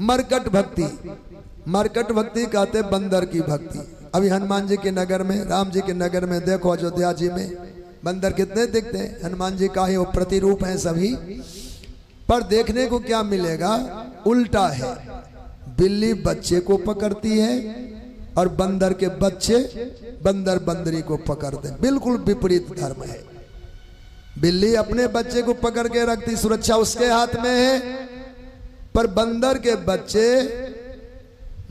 मरकट भक्ति, मरकट भक्ति कहते बंदर की भक्ति। अभी हनुमान जी के नगर में, राम जी के नगर में देखो अयोध्या जी में बंदर कितने दिखते हैं। हनुमान जी का ही वो प्रतिरूप है सभी, पर देखने को क्या मिलेगा, उल्टा है। बिल्ली बच्चे को पकड़ती है और बंदर के बच्चे बंदर बंदरी को पकड़ते हैं। बिल्कुल विपरीत धर्म है। बिल्ली अपने बच्चे को पकड़ के रखती, सुरक्षा उसके हाथ में है, पर बंदर के बच्चे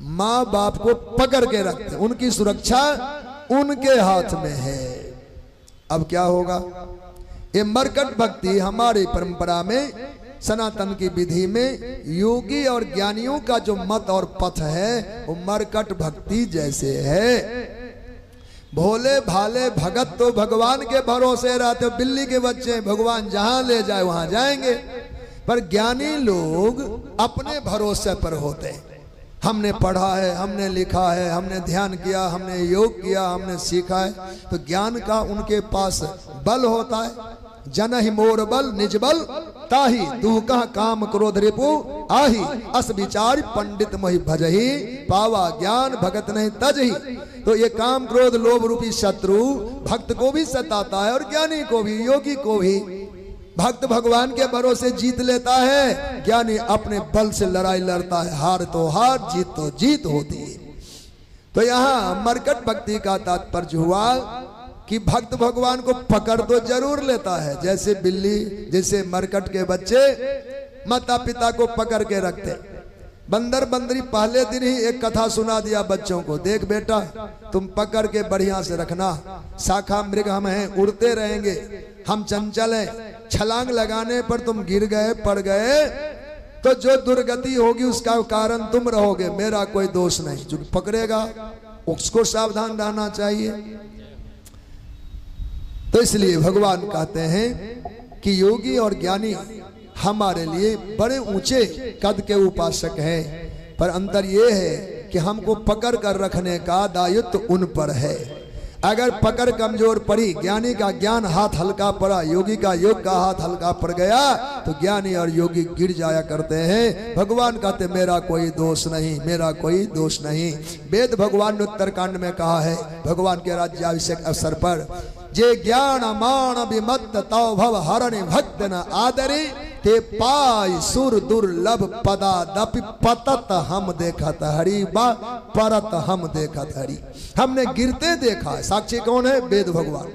माँ बाप को पकड़ के रखते, उनकी सुरक्षा उनके हाथ में है। अब क्या होगा, ये मरकट भक्ति हमारी परंपरा में, सनातन की विधि में योगी और ज्ञानियों का जो मत और पथ है वो मरकट भक्ति जैसे है। भोले भाले भगत तो भगवान के भरोसे रहते, बिल्ली के बच्चे भगवान जहां ले जाए वहां जाएंगे, पर ज्ञानी लोग अपने भरोसे पर होते हैं। हमने पढ़ा है, हमने लिखा है, हमने ध्यान किया, हमने योग किया, हमने सीखा है, तो ज्ञान का उनके पास बल होता है। जन ही मोर बल निज बल ताही, तू कह काम क्रोध रिपु आही, अस विचार पंडित मोहि भजही, पावा ज्ञान भगत नहीं तजही। तो ये काम क्रोध लोभ रूपी शत्रु भक्त को भी सताता है और ज्ञानी को भी, योगी को भी। भक्त भगवान के भरोसे जीत लेता है, ज्ञानी अपने बल से लड़ाई लड़ता है, हार तो हार, जीत तो जीत होती है। तो यहाँ मरकट भक्ति का तात्पर्य हुआ कि भक्त भगवान को पकड़ तो जरूर लेता है, जैसे बिल्ली, जैसे मरकट के बच्चे माता पिता को पकड़ के रखते। बंदर बंदरी पहले दिन ही एक कथा सुना दिया बच्चों को, देख बेटा तुम पकड़ के बढ़िया से रखना, शाखा मृग हम हैं, उड़ते रहेंगे, हम चंचल हैं, छलांग लगाने पर तुम गिर गए, पड़ गए तो जो दुर्गति होगी उसका कारण तुम रहोगे, मेरा कोई दोष नहीं। जो पकड़ेगा उसको सावधान रहना चाहिए। तो इसलिए भगवान कहते हैं कि योगी और ज्ञानी हमारे लिए बड़े ऊंचे कद के उपासक हैं, पर अंतर यह है कि हमको पकड़ कर रखने का दायित्व उन पर है। अगर पकड़ कमजोर पड़ी, ज्ञानी का ज्ञान हाथ हल्का पड़ा, योगी का योग का हाथ हल्का पड़ गया, तो ज्ञानी और योगी गिर जाया करते हैं। भगवान कहते मेरा कोई दोष नहीं, मेरा कोई दोष नहीं। वेद भगवान ने उत्तरकांड में कहा है, भगवान के राज्याभिषेक अवसर पर, जे ज्ञान मान विमत्त तव भव हरण भक्त न आदरी, ते पाई सुर दुर्लभ पदा दपि पतत हम देखत हरि, बा परत हम देखत हरि। हमने गिरते देखा है। साक्षी कौन है? वेद भगवान,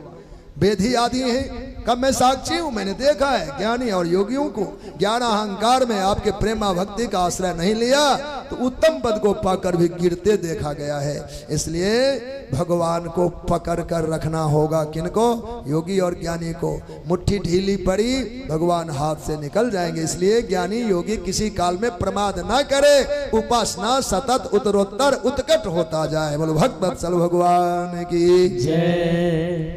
वेद ही आदि है। कब मैं साक्षी हूं, मैंने देखा है ज्ञानी और योगियों को। ज्ञान अहंकार में आपके प्रेमा भक्ति का आश्रय नहीं लिया तो उत्तम पद को पाकर भी गिरते देखा गया है। इसलिए भगवान को पकड़ कर रखना होगा। किनको? योगी और ज्ञानी को। मुट्ठी ढीली पड़ी, भगवान हाथ से निकल जाएंगे। इसलिए ज्ञानी योगी किसी काल में प्रमाद ना करे, उपासना सतत उत्तरोत्तर उत्कट होता जाए। बोलो भक्त वत्सल भगवान की जय।